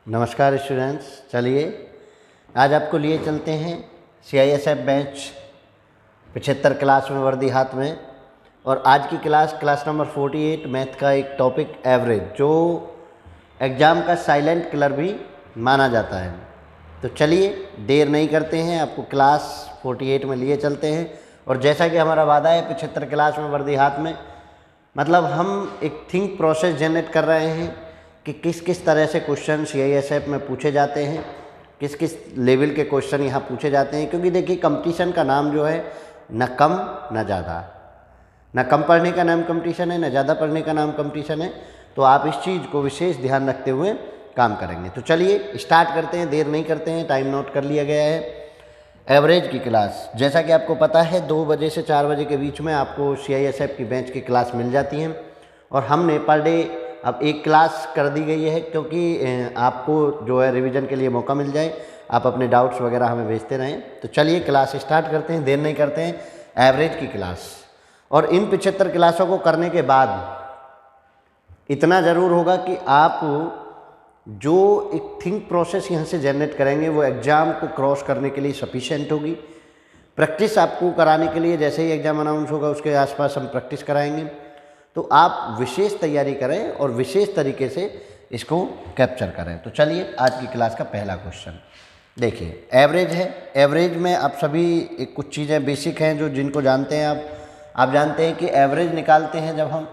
नमस्कार स्टूडेंट्स, चलिए आज आपको लिए चलते हैं CISF बैच 75 क्लास में वर्दी हाथ में। और आज की क्लास नंबर 48 मैथ का एक टॉपिक एवरेज, जो एग्ज़ाम का साइलेंट किलर भी माना जाता है। तो चलिए देर नहीं करते हैं, आपको क्लास 48 में लिए चलते हैं। और जैसा कि हमारा वादा है 75 क्लास में वर्दी हाथ में, मतलब हम एक थिंक प्रोसेस जनरेट कर रहे हैं कि किस किस तरह से क्वेश्चन CISF में पूछे जाते हैं, किस किस लेवल के क्वेश्चन यहाँ पूछे जाते हैं। क्योंकि देखिए कंपटीशन का नाम जो है न कम न ज़्यादा, न कम पढ़ने का नाम कंपटीशन है, न ज़्यादा पढ़ने का नाम कंपटीशन है। तो आप इस चीज़ को विशेष ध्यान रखते हुए काम करेंगे। तो चलिए स्टार्ट करते हैं, देर नहीं करते हैं, टाइम नोट कर लिया गया है। एवरेज की क्लास, जैसा कि आपको पता है 2 बजे से 4 बजे के बीच में आपको CISF की बेंच की क्लास मिल जाती हैं। और हमने पर डे अब एक क्लास कर दी गई है, क्योंकि आपको जो है रिवीजन के लिए मौका मिल जाए, आप अपने डाउट्स वगैरह हमें भेजते रहें। तो चलिए क्लास स्टार्ट करते हैं, देर नहीं करते हैं। एवरेज की क्लास, और इन 75 क्लासों को करने के बाद इतना ज़रूर होगा कि आप जो एक थिंक प्रोसेस यहाँ से जनरेट करेंगे वो एग्ज़ाम को क्रॉस करने के लिए सफिशिएंट होगी। प्रैक्टिस आपको कराने के लिए जैसे ही एग्ज़ाम अनाउंस होगा उसके आसपास हम प्रैक्टिस कराएंगे। तो आप विशेष तैयारी करें और विशेष तरीके से इसको कैप्चर करें। तो चलिए आज की क्लास का पहला क्वेश्चन देखिए, एवरेज है। एवरेज में आप सभी कुछ चीज़ें बेसिक हैं जो जिनको जानते हैं आप जानते हैं कि एवरेज निकालते हैं जब हम,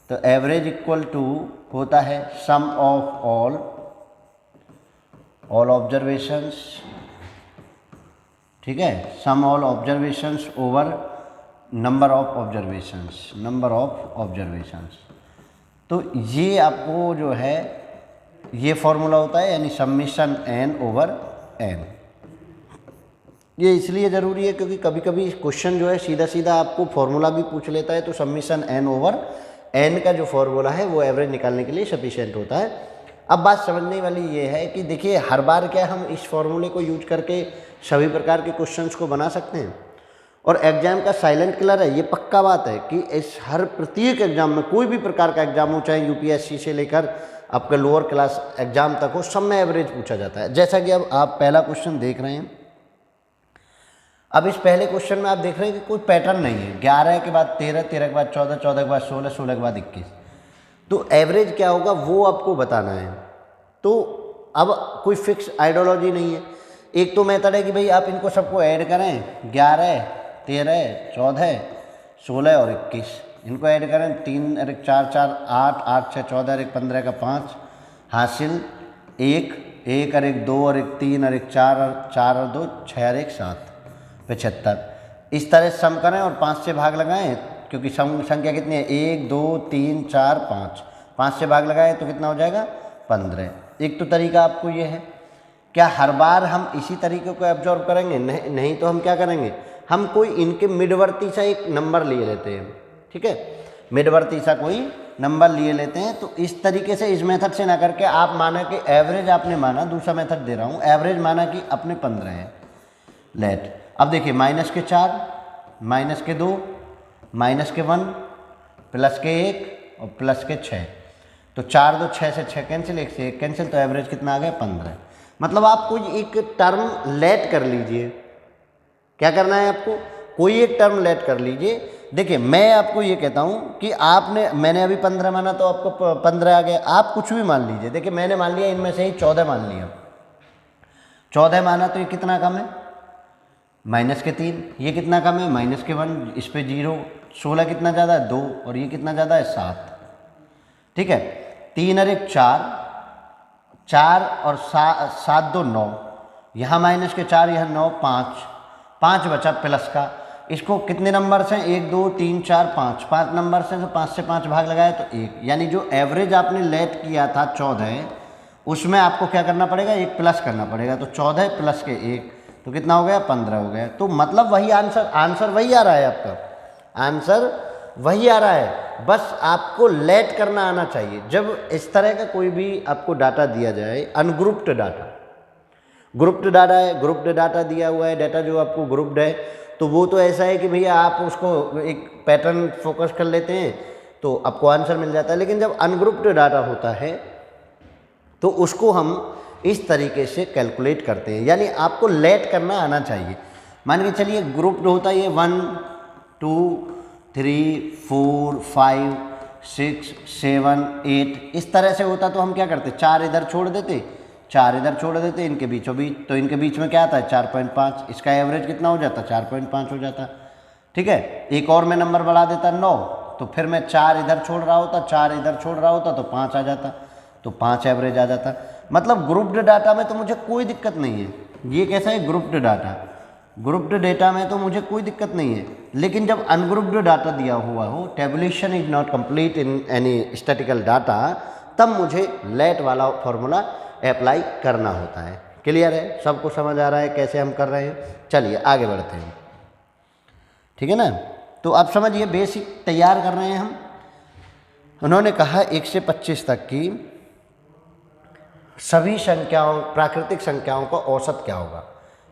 तो एवरेज इक्वल टू होता है सम ऑफ ऑल ऑब्जर्वेशंस, ठीक है, sum all observations over number of observations. तो ये आपको जो है ये फॉर्मूला होता है, यानी समीशन n ओवर n। ये इसलिए ज़रूरी है क्योंकि कभी कभी क्वेश्चन जो है सीधा सीधा आपको फॉर्मूला भी पूछ लेता है। तो समीशन n ओवर n का जो फॉर्मूला है वो एवरेज निकालने के लिए सफिशिएंट होता है। अब बात समझने वाली ये है कि देखिए हर बार क्या हम इस फॉर्मूले को यूज करके सभी प्रकार के क्वेश्चंस को बना सकते हैं। और एग्जाम का साइलेंट किलर है, ये पक्का बात है कि इस हर प्रत्येक एग्जाम में, कोई भी प्रकार का एग्जाम हो, चाहे UPSC से लेकर आपका लोअर क्लास एग्जाम तक हो, सब में एवरेज पूछा जाता है। जैसा कि अब आप पहला क्वेश्चन देख रहे हैं। अब इस पहले क्वेश्चन में आप देख रहे हैं कि कोई पैटर्न नहीं है। 11 के बाद 13, 13 के बाद 14, 14 के बाद 16, 16 के बाद 21। तो एवरेज क्या होगा वो आपको बताना है। तो अब कोई फिक्स आइडियोलॉजी नहीं है। एक तो मेथड है कि भाई आप इनको सबको ऐड करें, 11, 13, 14, 16 और 21, इनको ऐड करें। 3 और 1 4, 4 8, 8 6 14 और 1 15 का 5 हासिल 1, 1 और 1 2 और 1 3 और 1 4 और 4 और 2 6 और 1 7, 75। इस तरह से सम करें और 5 से भाग लगाएं, क्योंकि संख्या कितनी है 1 2 3 4 5, 5 से भाग लगाएं तो कितना हो जाएगा 15। एक तो तरीका आपको ये है। क्या हर बार हम इसी तरीके को एब्जॉर्व करेंगे? नहीं। तो हम क्या करेंगे, हम कोई इनके मिडवर्ती सा एक नंबर लिए लेते हैं, ठीक है, मिडवर्ती सा कोई नंबर लिए लेते हैं। तो इस तरीके से, इस मेथड से ना करके आप माना कि एवरेज आपने माना, दूसरा मेथड दे रहा हूँ, एवरेज माना कि अपने 15 है, लेट। अब देखिए -4, -2, -1, +1 और +6। तो 4 2 6 से 6 कैंसिल, 1 से 1 कैंसिल, तो एवरेज कितना आ गया 15। मतलब आप कोई एक टर्म लेट कर लीजिए। क्या करना है आपको, कोई एक टर्म लेट कर लीजिए। देखिए मैं आपको ये कहता हूँ कि मैंने अभी 15 माना तो आपको 15 आ गया। आप कुछ भी मान लीजिए। देखिए मैंने मान लिया इनमें से ही 14 मान लिया। 14 माना तो ये कितना कम है, -3। ये कितना कम है, -1, इस पे 0। 16 कितना ज़्यादा है 2, और ये कितना ज़्यादा है 7, ठीक है। 3 और 1 4, 4 और 7 2 9, यहाँ -4, यहाँ 9, 5 बचा प्लस का। इसको कितने नंबर से, 1 2 3 4 5 नंबर से, तो 5 से 5 भाग लगाया तो 1। यानी जो एवरेज आपने लेट किया था 14, उसमें आपको क्या करना पड़ेगा, 1 प्लस करना पड़ेगा। तो 14 प्लस के 1 तो कितना हो गया 15 हो गया। तो मतलब वही आंसर वही आ रहा है, आपका आंसर वही आ रहा है। बस आपको लेट करना आना चाहिए। जब इस तरह का कोई भी आपको डाटा दिया जाए, अनग्रुप्ड डाटा, ग्रुप्ड डाटा है, ग्रुप्ड डाटा दिया हुआ है, डाटा जो आपको ग्रुप्ड है, तो वो तो ऐसा है कि भैया आप उसको एक पैटर्न फोकस कर लेते हैं तो आपको आंसर मिल जाता है। लेकिन जब अनग्रुप्ड डाटा होता है तो उसको हम इस तरीके से कैलकुलेट करते हैं, यानी आपको लेट करना आना चाहिए। मान के चलिए ग्रुप होता है ये 1 2 3 4 5 6 7 8 इस तरह से होता, तो हम क्या करते, 4 इधर छोड़ देते, 4 इधर छोड़ देते, इनके बीचों बीच, तो इनके बीच में क्या आता है 4.5, इसका एवरेज कितना हो जाता, 4.5 हो जाता। ठीक है, एक और मैं नंबर बढ़ा देता 9, तो फिर मैं 4 इधर छोड़ रहा होता, 4 इधर छोड़ रहा होता, तो 5 आ जाता, तो 5 एवरेज आ जाता। मतलब ग्रुप्ड डाटा में तो मुझे कोई दिक्कत नहीं है। ये कैसा है, ग्रुप्ड डाटा, ग्रुप्ड डेटा में तो मुझे कोई दिक्कत नहीं है। लेकिन जब अनग्रुप्ड डाटा दिया हुआ हो, tabulation is not complete in any statistical data, तब मुझे लेट वाला फॉर्मूला अप्लाई करना होता है। क्लियर है, सबको समझ आ रहा है कैसे हम कर रहे हैं? चलिए आगे बढ़ते हैं। ठीक है ना, तो आप समझिए बेसिक तैयार कर रहे हैं हम। उन्होंने कहा 1 से 25 तक की सभी संख्याओं, प्राकृतिक संख्याओं का औसत क्या होगा,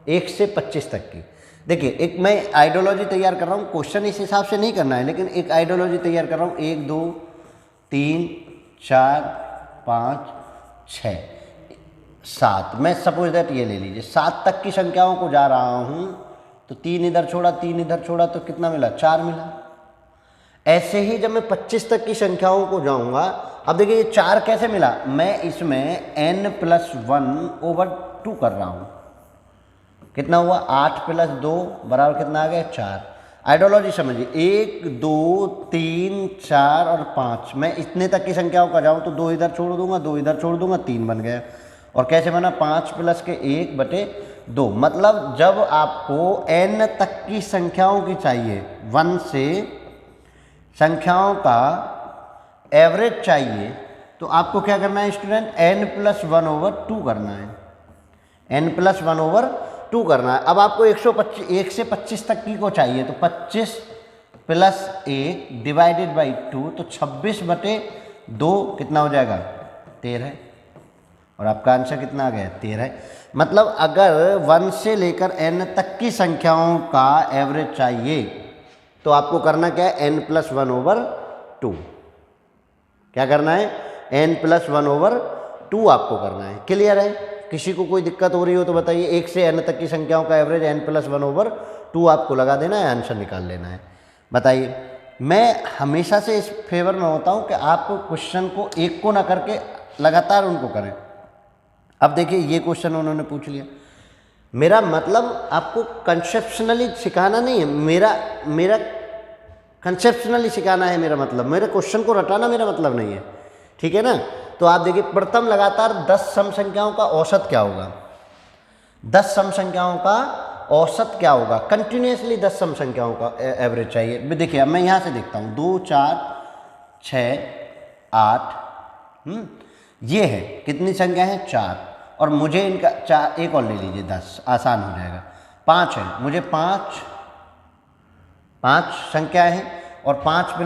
1 से 25 तक की। देखिए, एक मैं आइडियोलॉजी तैयार कर रहा हूँ, क्वेश्चन इस हिसाब से नहीं करना है, लेकिन एक आइडियोलॉजी तैयार कर रहा हूँ। 1 2 3 4 5 6 7, मैं सपोज दैट ये ले लीजिए 7 तक की संख्याओं को जा रहा हूँ, तो 3 इधर छोड़ा, 3 इधर छोड़ा, तो कितना मिला, 4 मिला। ऐसे ही जब मैं 25 तक की संख्याओं को जाऊँगा, अब देखिए ये 4 कैसे मिला, मैं इसमें n+1/2 कर रहा हूँ। कितना हुआ, 8 + 2 बराबर कितना आ गया, 4। आइडियोलॉजी समझिए, 1 2 3 4 और 5, मैं इतने तक की संख्याओं का जाऊँ तो 2 इधर छोड़ दूंगा, 2 इधर छोड़ दूंगा, 3 बन गया। और कैसे बना, 5 + 1/2। मतलब जब आपको n तक की संख्याओं की चाहिए, 1 से संख्याओं का एवरेज चाहिए, तो आपको क्या करना है स्टूडेंट, n+1/2 करना है, n+1/2 करना है। अब आपको 1 से 25 तक की को चाहिए, तो 25 + 1 डिवाइडेड बाई 2, तो 26/2 कितना हो जाएगा, 13। और आपका आंसर कितना आ गया, 13। मतलब अगर 1 से लेकर n तक की संख्याओं का एवरेज चाहिए, तो आपको करना क्या है, n+1/2। क्या करना है, n+1/2 आपको करना है। क्लियर है? किसी को कोई दिक्कत हो रही हो तो बताइए। 1 से n तक की संख्याओं का एवरेज n+1/2 आपको लगा देना है, आंसर निकाल लेना है। बताइए, मैं हमेशा से इस फेवर में होता हूँ कि आप क्वेश्चन को एक को ना करके लगातार उनको करें। अब देखिए ये क्वेश्चन उन्होंने पूछ लिया, मेरा मतलब आपको कंसेप्शनली सिखाना नहीं है, मेरा कंसेप्शनली सिखाना है मेरा मतलब, मेरे क्वेश्चन को रटाना मेरा मतलब नहीं है। ठीक है ना? तो आप देखिए, प्रथम लगातार 10 सम संख्याओं का औसत क्या होगा, 10 सम संख्याओं का औसत क्या होगा, कंटिन्यूसली 10 सम संख्याओं का एवरेज चाहिए। देखिए अब मैं यहाँ से देखता हूँ, 2 4 6 8, ये है कितनी संख्या है, 4। और मुझे इनका 4, एक और ले लीजिए 10, आसान हो जाएगा। 5 है, मुझे 5 संख्या है, और 5 +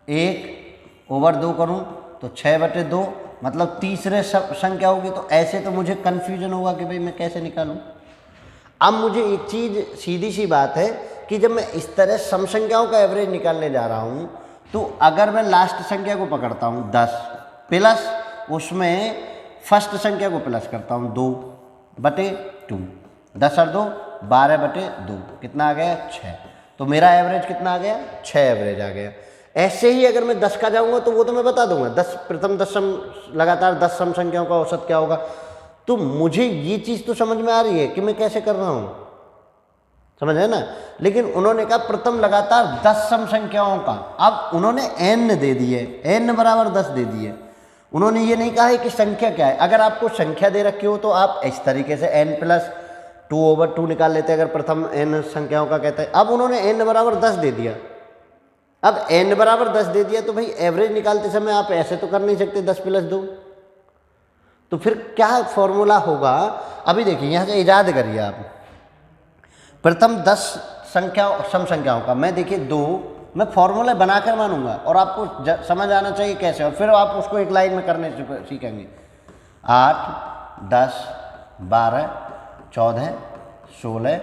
1/2 करूँ तो 6/2, मतलब तीसरे संख्या होगी। तो ऐसे तो मुझे कन्फ्यूजन होगा कि भाई मैं कैसे निकालूं। अब मुझे एक चीज़, सीधी सी बात है कि जब मैं इस तरह सम संख्याओं का एवरेज निकालने जा रहा हूं, तो अगर मैं लास्ट संख्या को पकड़ता हूं 10 प्लस उसमें फर्स्ट संख्या को प्लस करता हूं 2/2, 10 और 2 12/2, कितना आ गया, 6। तो मेरा एवरेज कितना आ गया, 6 एवरेज आ गया। ऐसे ही अगर मैं 10 का जाऊंगा तो वो तो मैं बता दूंगा, 10 प्रथम 10 सम, लगातार 10 सम संख्याओं का औसत क्या होगा। तो मुझे ये चीज़ तो समझ में आ रही है कि मैं कैसे कर रहा हूँ, समझ है ना। लेकिन उन्होंने कहा प्रथम लगातार 10 सम संख्याओं का, अब उन्होंने n दे दिए, n = 10 दे दिए। उन्होंने ये नहीं कहा है कि संख्या क्या है। अगर आपको संख्या दे रखी हो तो आप इस तरीके से n+2/2 निकाल लेते हैं, अगर प्रथम n संख्याओं का कहते हैं। अब उन्होंने n = 10 दे दिया, अब n = 10 दे दिया, तो भाई एवरेज निकालते समय आप ऐसे तो कर नहीं सकते 10 + 2, तो फिर क्या फॉर्मूला होगा। अभी देखिए यहाँ से इजाद करिए आप, प्रथम 10 सम संख्याओं का, मैं देखिए 2, मैं फॉर्मूला बनाकर मानूंगा और आपको समझ आना चाहिए कैसे, और फिर आप उसको एक लाइन में करने सीखेंगे। 8 10 12 14 16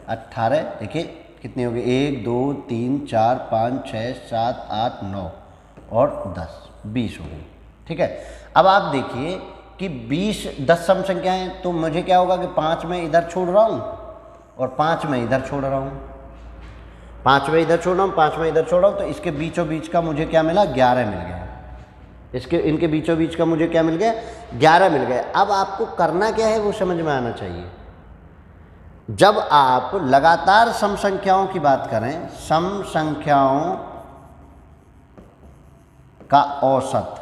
18, देखिए कितनी होगी, 1 2 3 4 5 6 7 8 9 और 10, 20 हो गई। ठीक है, अब आप देखिए कि 10 सम संख्याएं, तो मुझे क्या होगा कि 5 में इधर छोड़ रहा हूँ और 5 में इधर छोड़ रहा हूँ, 5 में इधर छोड़ रहा हूँ, 5 में इधर छोड़ रहा हूँ, तो इसके बीचों बीच का मुझे क्या मिला, 11 मिल गया। इनके बीचों बीच का मुझे क्या मिल गया, 11 मिल गया। अब आपको करना क्या है वो समझ में आना चाहिए। जब आप लगातार सम संख्याओं की बात करें, सम संख्याओं का औसत,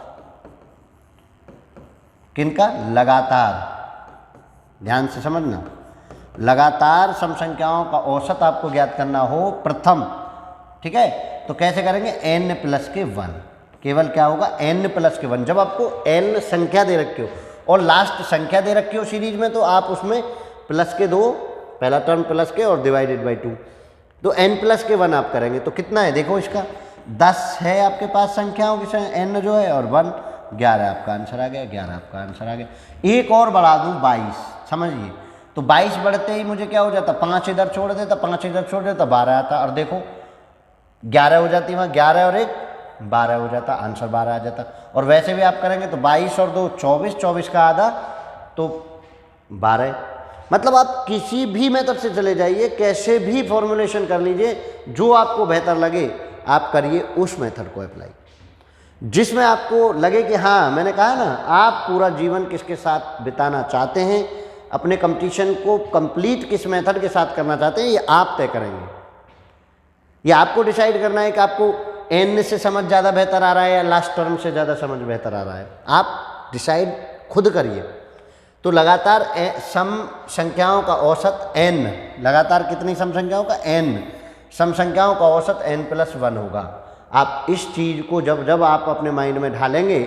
किनका, लगातार, ध्यान से समझना, लगातार सम संख्याओं का औसत आपको ज्ञात करना हो प्रथम, ठीक है, तो कैसे करेंगे, n प्लस के 1, केवल क्या होगा, n प्लस के 1। जब आपको n संख्या दे रखी हो और लास्ट संख्या दे रखी हो सीरीज में, तो आप उसमें प्लस के 2, पहला टर्म प्लस के और डिवाइडेड बाई 2, तो n प्लस के 1 आप करेंगे तो कितना है, देखो इसका 10 है आपके पास संख्याओं की n जो है, और 1 11 आपका आंसर आ गया, 11 आपका आंसर आ गया। एक और बढ़ा दूं 22, समझिए, तो 22 बढ़ते ही मुझे क्या हो जाता, 5 इधर छोड़ देता, 5 इधर छोड़ देता, 12 आता, और देखो 11 हो जाती, वहाँ 11 और 1 12 हो जाता, आंसर 12 आ जाता। और वैसे भी आप करेंगे तो 22 और 2 24, 24 का आधा तो 12। मतलब आप किसी भी मेथड से चले जाइए, कैसे भी फॉर्मुलेशन कर लीजिए, जो आपको बेहतर लगे आप करिए उस मेथड को अप्लाई, जिसमें आपको लगे कि हाँ, मैंने कहा ना, आप पूरा जीवन किसके साथ बिताना चाहते हैं, अपने कंपटीशन को कंप्लीट किस मेथड के साथ करना चाहते हैं, ये आप तय करेंगे। ये आपको डिसाइड करना है कि आपको n से समझ ज़्यादा बेहतर आ रहा है या लास्ट टर्म से ज़्यादा समझ बेहतर आ रहा है, आप डिसाइड खुद करिए। तो लगातार सम संख्याओं का औसत n, लगातार कितनी सम संख्याओं का, n सम संख्याओं का औसत n प्लस 1 होगा। आप इस चीज़ को जब आप अपने माइंड में ढालेंगे,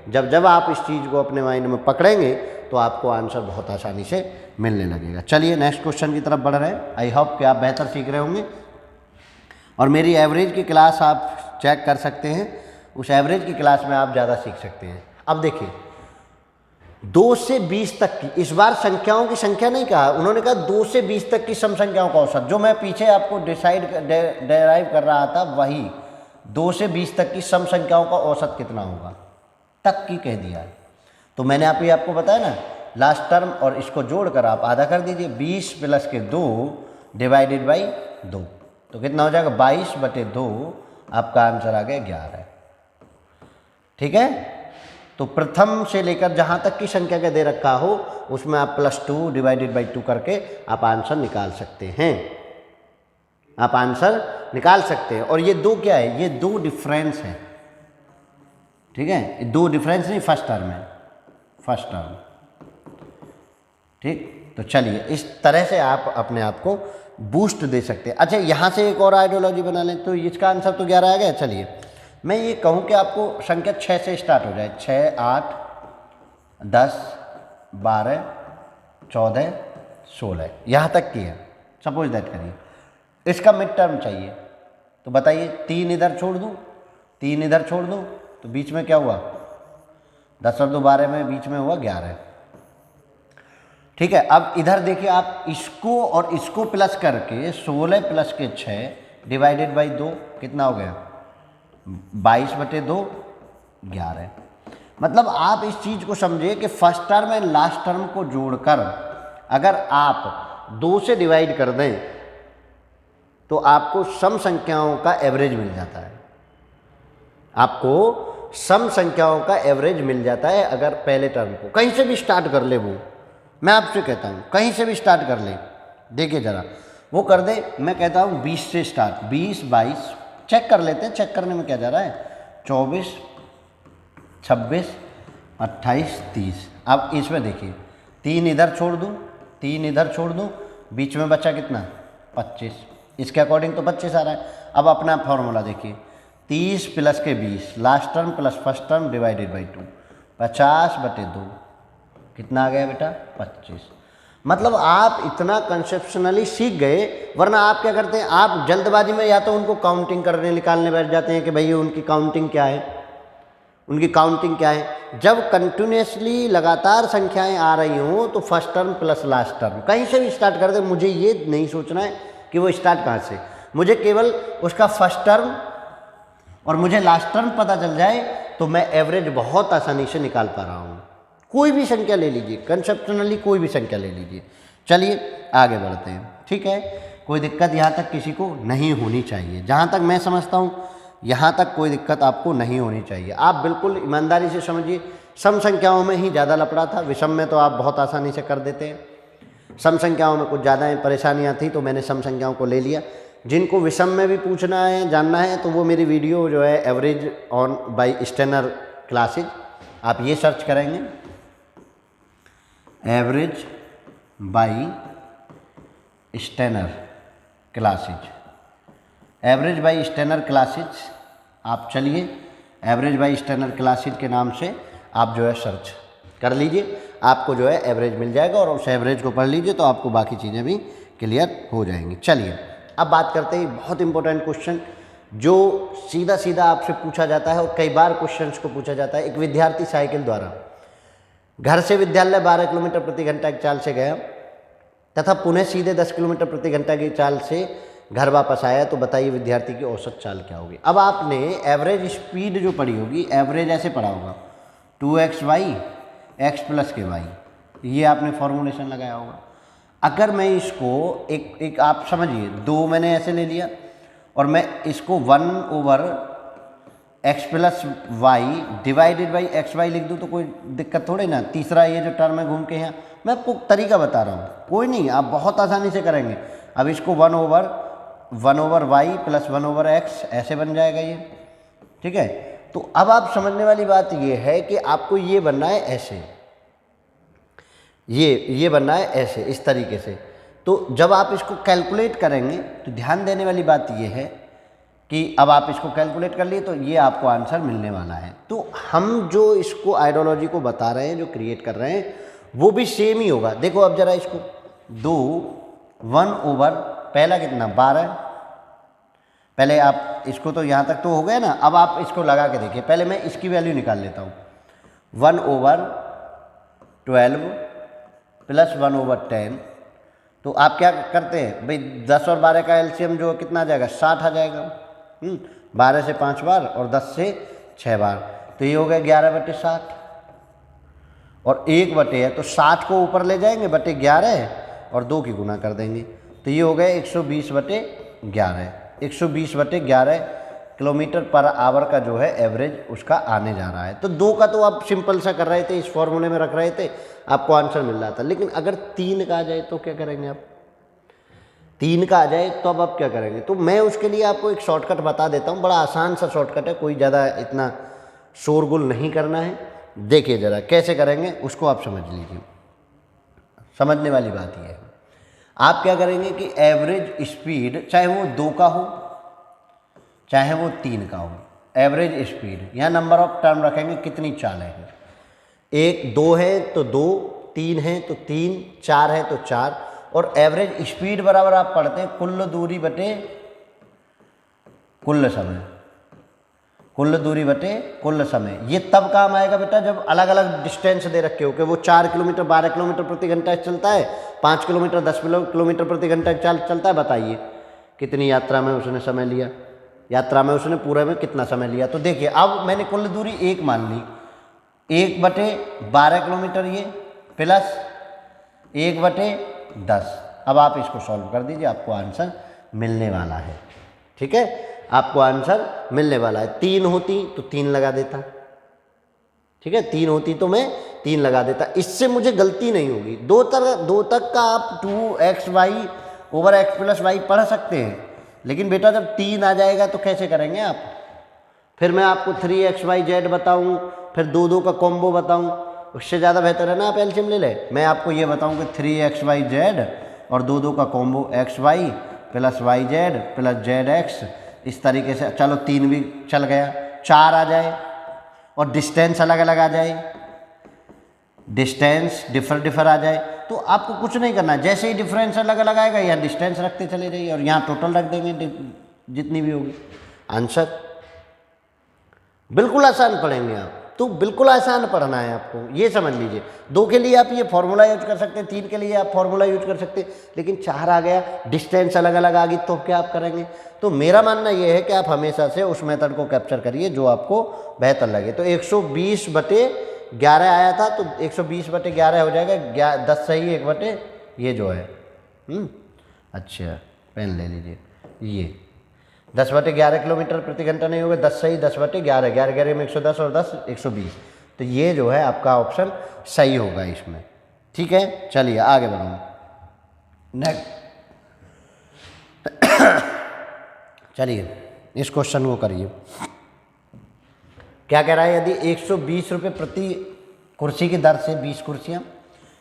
जब आप इस चीज़ को अपने माइंड में पकड़ेंगे, तो आपको आंसर बहुत आसानी से मिलने लगेगा। चलिए नेक्स्ट क्वेश्चन की तरफ बढ़ रहे हैं। आई होप कि आप बेहतर सीख रहे होंगे, और मेरी एवरेज की क्लास आप चेक कर सकते हैं, उस एवरेज की क्लास में आप ज़्यादा सीख सकते हैं। अब देखिए 2 से 20 तक की, इस बार संख्याओं की संख्या नहीं कहा, उन्होंने कहा 2 से 20 तक की सम संख्याओं का औसत। जो मैं पीछे आपको डेराइव कर रहा था, वही 2 से 20 तक की सम संख्याओं का औसत कितना होगा, तक की कह दिया। तो मैंने आपको बताया ना, लास्ट टर्म और इसको जोड़कर आप आधा कर दीजिए, 20 प्लस के 2 डिवाइडेड बाई 2, तो कितना हो जाएगा, 22/2, आपका आंसर आ गया 11। ठीक है, तो प्रथम से लेकर जहाँ तक की संख्या का दे रखा हो, उसमें आप +2 डिवाइडेड बाई 2 करके आप आंसर निकाल सकते हैं, आप आंसर निकाल सकते हैं। और ये 2 क्या है, ये 2 डिफरेंस है, ठीक है, 2 डिफरेंस नहीं, फर्स्ट टर्म है, फर्स्ट टर्म। ठीक, तो चलिए इस तरह से आप अपने आप को बूस्ट दे सकते हैं। अच्छा, यहाँ से एक और आइडियोलॉजी बना लें, तो इसका आंसर तो 11 आ गया। चलिए मैं ये कहूँ कि आपको संख्या 6 से स्टार्ट हो जाए, 6, 8, 10, 12, 14, 16, यहाँ तक की है, सपोज दैट करिए। इसका मिड टर्म चाहिए, तो बताइए 3 इधर छोड़ दूँ, 3 इधर छोड़ दूँ, तो बीच में क्या हुआ, 10 और 2 12 में बीच में हुआ 11। ठीक है, अब इधर देखिए आप, इसको और इसको प्लस करके 16 प्लस के 6 डिवाइडेड बाई 2 कितना हो गया, 22/2, 11। मतलब आप इस चीज़ को समझिए कि first term and last term को जोड़कर अगर आप 2 से डिवाइड कर दें, तो आपको सम संख्याओं का एवरेज मिल जाता है, आपको सम संख्याओं का एवरेज मिल जाता है। अगर पहले टर्म को कहीं से भी स्टार्ट कर ले, वो मैं आपसे कहता हूँ कहीं से भी स्टार्ट कर ले, देखिए ज़रा वो कर दे, मैं कहता हूँ 20 से स्टार्ट, 20, 22, चेक कर लेते हैं, चेक करने में क्या जा रहा है, 24, 26, 28, 30। अब इसमें देखिए 3 इधर छोड़ दूँ, 3 इधर छोड़ दूँ, बीच में बचा कितना, 25, इसके अकॉर्डिंग तो 25 आ रहा है। अब अपना फॉर्मूला देखिए, 30 प्लस के 20, last term plus first term divided by 2, 50/2, कितना आ गया बेटा, 25। मतलब आप इतना कंसेप्शनली सीख गए, वरना आप क्या करते हैं, आप जल्दबाजी में या तो उनको काउंटिंग करने निकालने बैठ जाते हैं कि भैया उनकी काउंटिंग क्या है, उनकी काउंटिंग क्या है। जब कंटिन्यूसली लगातार संख्याएं आ रही हों, तो first term plus last term कहीं से भी स्टार्ट कर दे, मुझे ये नहीं सोचना है कि वो स्टार्ट कहाँ से, मुझे केवल उसका फर्स्ट टर्म और मुझे लास्ट टर्म पता चल जाए, तो मैं एवरेज बहुत आसानी से निकाल पा रहा हूँ। कोई भी संख्या ले लीजिए, कंसेप्शनली कोई भी संख्या ले लीजिए। चलिए आगे बढ़ते हैं, ठीक है। कोई दिक्कत यहाँ तक किसी को नहीं होनी चाहिए, जहाँ तक मैं समझता हूँ यहाँ तक कोई दिक्कत आपको नहीं होनी चाहिए। आप बिल्कुल ईमानदारी से समझिए, सम संख्याओं में ही ज़्यादा लफड़ा था, विषम में तो आप बहुत आसानी से कर देते हैं। सम संख्याओं में कुछ ज़्यादा परेशानियाँ थी तो मैंने सम संख्याओं को ले लिया। जिनको विषम में भी पूछना है, जानना है, तो वो मेरी वीडियो जो है average on by Steiner classes, आप ये सर्च करेंगे average by Steiner classes, average by Steiner classes. आप चलिए एवरेज बाय स्टेनर क्लासेज के नाम से आप जो है सर्च कर लीजिए, आपको जो है एवरेज मिल जाएगा और उस एवरेज को पढ़ लीजिए तो आपको बाकी चीज़ें भी क्लियर हो जाएंगी। चलिए अब बात करते हैं बहुत इंपॉर्टेंट क्वेश्चन जो सीधा सीधा आपसे पूछा जाता है और कई बार क्वेश्चंस को पूछा जाता है। एक विद्यार्थी साइकिल द्वारा घर से विद्यालय 12 किलोमीटर प्रति घंटा की चाल से गया तथा पुनः सीधे 10 किलोमीटर प्रति घंटा की चाल से घर वापस आया, तो बताइए विद्यार्थी की औसत चाल क्या होगी। अब आपने एवरेज स्पीड जो पढ़ी होगी, एवरेज ऐसे पढ़ा होगा 2xy x प्लस के वाई, ये आपने फॉर्मूलेशन लगाया होगा। अगर मैं इसको एक आप समझिए, 2 मैंने ऐसे ले लिया और मैं इसको 1/x plus y divided by x y लिख दूँ तो कोई दिक्कत थोड़ी ना। तीसरा ये जो टर्म है घूम के यहाँ, मैं आपको तरीका बता रहा हूँ, कोई नहीं, आप बहुत आसानी से करेंगे। अब इसको 1/y प्लस 1/x ऐसे बन जाएगा ये, ठीक है। तो अब आप समझने वाली बात ये है कि आपको ये बनना है ऐसे, ये बनना है ऐसे, इस तरीके से। तो जब आप इसको कैलकुलेट करेंगे तो ध्यान देने वाली बात ये है कि अब आप इसको कैलकुलेट कर लिए तो ये आपको आंसर मिलने वाला है। तो हम जो इसको आइडियोलॉजी को बता रहे हैं, जो क्रिएट कर रहे हैं, वो भी सेम ही होगा। देखो अब जरा इसको 2 1/, पहला कितना 12, पहले आप इसको तो यहाँ तक तो हो गया ना। अब आप इसको लगा के देखिए, पहले मैं इसकी वैल्यू निकाल लेता हूँ। 1/12 प्लस 1/10, तो आप क्या करते हैं भाई, 10 और 12 का एलसीएम जो कितना आ जाएगा, 60 आ जाएगा। 12 से 5 बार और 10 से 6 बार, तो ये हो गया 11/60 और 1/, है तो 60 को ऊपर ले जाएंगे बटे 11 और 2 की गुना कर देंगे, तो ये हो गया 120/11। 120/11 किलोमीटर पर आवर का जो है एवरेज उसका आने जा रहा है। तो 2 का तो आप सिंपल सा कर रहे थे, इस फॉर्मूले में रख रहे थे, आपको आंसर मिल रहा था। लेकिन अगर 3 का आ जाए तो क्या करेंगे आप, 3 का आ जाए तो अब आप क्या करेंगे। तो मैं उसके लिए आपको एक शॉर्टकट बता देता हूँ, बड़ा आसान सा शॉर्टकट है, कोई ज़्यादा इतना शोरगुल नहीं करना है। देखिए ज़रा कैसे करेंगे उसको आप समझ लीजिए, समझने वाली बात यह है। आप क्या करेंगे कि एवरेज स्पीड, चाहे वो 2 का हो चाहे वो 3 का हो, एवरेज स्पीड, यहाँ नंबर ऑफ टर्म रखेंगे कितनी चाल है। 1 2 है तो 2, 3 है तो 3, 4 है तो 4, और एवरेज स्पीड बराबर आप पढ़ते हैं कुल दूरी बटे कुल समय, कुल दूरी बटे कुल समय। ये तब काम आएगा बेटा जब अलग अलग डिस्टेंस दे रखे हो कि वो 4 किलोमीटर 12 किलोमीटर प्रति घंटा चलता है, 5 किलोमीटर 10 किलोमीटर प्रति घंटा चलता है। बताइए कितनी यात्रा में उसने समय लिया, यात्रा में उसने पूरे में कितना समय लिया। तो देखिए अब मैंने कुल दूरी 1 मान ली, 1/12 किलोमीटर ये प्लस 1/10। अब आप इसको सॉल्व कर दीजिए, आपको आंसर मिलने वाला है, ठीक है, आपको आंसर मिलने वाला है। 3 होती तो 3 लगा देता, ठीक है, 3 होती तो मैं 3 लगा देता, इससे मुझे गलती नहीं होगी। 2 तक का आप 2xy/x प्लस वाई पढ़ सकते हैं, लेकिन बेटा जब 3 आ जाएगा तो कैसे करेंगे आप। फिर मैं आपको 3xyz बताऊं, फिर 2 का कॉम्बो बताऊं, उससे ज़्यादा बेहतर है ना आप एलसीएम ले लें। मैं आपको ये बताऊं कि 3xyz और 2 का combo xy plus yz plus zx, इस तरीके से। चलो 3 भी चल गया, 4 आ जाए और डिस्टेंस अलग अलग आ जाए, डिस्टेंस डिफर आ जाए, तो आपको कुछ नहीं करना है। जैसे ही डिफरेंस अलग अलग आएगा यहाँ डिस्टेंस रखते चले जाइए और यहाँ टोटल रख देंगे जितनी भी होगी। आंसर बिल्कुल आसान पढ़ेंगे आप, तो बिल्कुल आसान पढ़ना है आपको, ये समझ लीजिए। 2 के लिए आप ये फॉर्मूला यूज कर सकते हैं, 3 के लिए आप फॉर्मूला यूज कर सकते हैं, लेकिन 4 आ गया, डिस्टेंस अलग अलग आ गई, तो क्या आप करेंगे। तो मेरा मानना ये है कि आप हमेशा से उस मेथड को कैप्चर करिए जो आपको बेहतर लगे। तो 120/11 11 आया था तो 120/11 हो जाएगा, 10 सही 1 बटे ये जो है। अच्छा पेन ले लीजिए, ये 10/11 किलोमीटर प्रति घंटा नहीं होगा, 10 सही 10/11, 11 में 110 और 10 120। तो ये जो है आपका ऑप्शन सही होगा इसमें। ठीक है, चलिए आगे बढ़ूँ। नेक्स्ट चलिए इस क्वेश्चन को करिए। क्या कह रहा है, यदि 120 रुपये प्रति कुर्सी की दर से 20 कुर्सियाँ,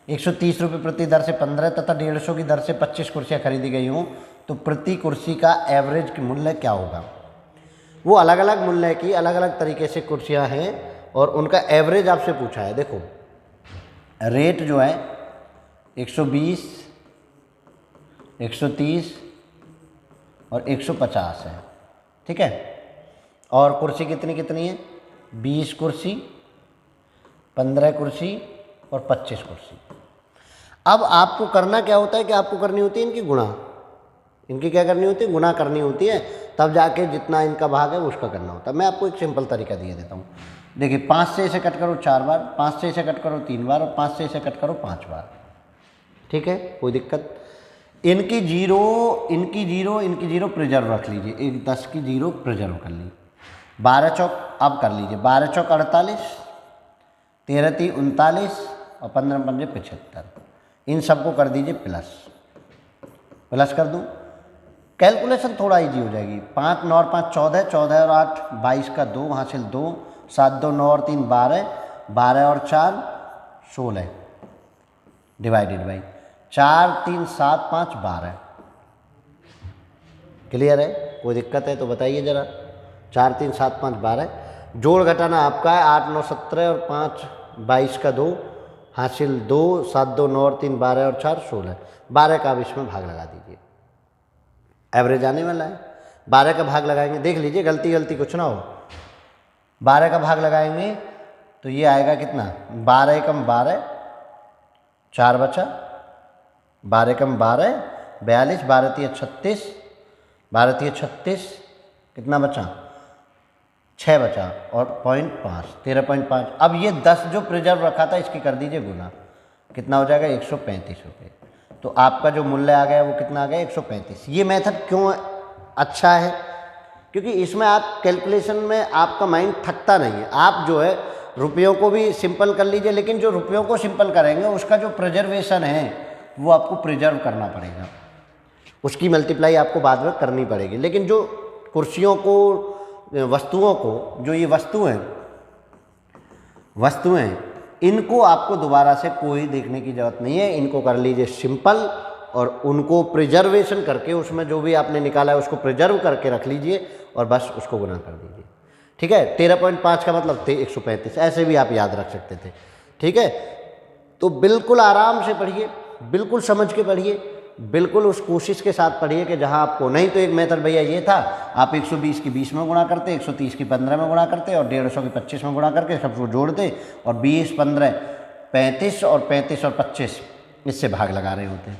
130 रुपये प्रति दर से 15 तथा 150 की दर से 25 कुर्सियाँ खरीदी गई हों तो प्रति कुर्सी का एवरेज मूल्य क्या होगा। वो अलग अलग मूल्य की अलग अलग तरीके से कुर्सियाँ हैं और उनका एवरेज आपसे पूछा है। देखो रेट जो है 120, 130 और 150 है, ठीक है। और कुर्सी कितनी कितनी है, 20 कुर्सी, 15 कुर्सी और 25 कुर्सी। अब आपको करना क्या होता है कि आपको करनी होती है इनकी गुणा, इनकी क्या करनी होती है, गुणा करनी होती है, तब जाके जितना इनका भाग है उसका करना होता है। मैं आपको एक सिंपल तरीका दिए देता हूँ। देखिए 5 से इसे कट करो 4 बार, 5 से इसे कट करो 3 बार और 5 से इसे कट करो 5 बार, ठीक है, कोई दिक्कत। इनकी जीरो प्रिजर्व रख लीजिए, एक 10 की जीरो प्रिजर्व कर ली। 12 चौक अब कर लीजिए, 12 चौक 48, 13 × 39 और 15 × 5 75। इन सबको कर दीजिए प्लस कर दूँ, कैलकुलेशन थोड़ा इजी हो जाएगी। 5 9 और 5 14, 14 और 8 22 का 2 हासिल 2, 7 2 9 और 3 12, 12 और 4 16 डिवाइडेड बाई 4 3 7 5 12। क्लियर है, कोई दिक्कत है तो बताइए ज़रा। 4 3 7 5 12, जोड़ घटाना आपका है 8 9 17 और 5 22 का 2 हासिल 2, 7 2 9 और 3 12 और 4 16। 12 का अब इसमें भाग लगा दीजिए, एवरेज आने वाला है। 12 का भाग लगाएंगे, देख लीजिए गलती कुछ ना हो। 12 का भाग लगाएंगे तो ये आएगा कितना, 12 एकम 12, 4 बचा, 12 एकम 12 42, 12 तिया 36, 12 तिया 36, कितना बचा, 6 बचा और 0.5 13.5। अब ये 10 जो प्रिजर्व रखा था इसकी कर दीजिए गुना, कितना हो जाएगा 135 रुपये। तो आपका जो मूल्य आ गया वो कितना आ गया 135। ये मेथड क्यों अच्छा है, क्योंकि इसमें आप कैलकुलेशन में आपका माइंड थकता नहीं है। आप जो है रुपयों को भी सिंपल कर लीजिए, लेकिन जो रुपयों को सिंपल करेंगे उसका जो प्रिजर्वेशन है वो आपको प्रिजर्व करना पड़ेगा, उसकी मल्टीप्लाई आपको बाद में करनी पड़ेगी। लेकिन जो कुर्सियों को, वस्तुओं को, जो ये वस्तुएं इनको आपको दोबारा से कोई देखने की ज़रूरत नहीं है। इनको कर लीजिए सिंपल और उनको प्रिजर्वेशन करके उसमें जो भी आपने निकाला है उसको प्रिजर्व करके रख लीजिए और बस उसको गुना कर दीजिए, ठीक है। 13.5 का मतलब थे 135, ऐसे भी आप याद रख सकते थे, ठीक है। तो बिल्कुल आराम से पढ़िए, बिल्कुल समझ के पढ़िए, बिल्कुल उस कोशिश के साथ पढ़िए कि जहाँ आपको नहीं तो एक मेथड भैया ये था, आप 120 की 20 में गुणा करते, 130 की 15 में गुणा करते और 150 की 25 में गुणा करके सबको जोड़ते और 20 15 35 और 35 और 25 इससे भाग लगा रहे होते।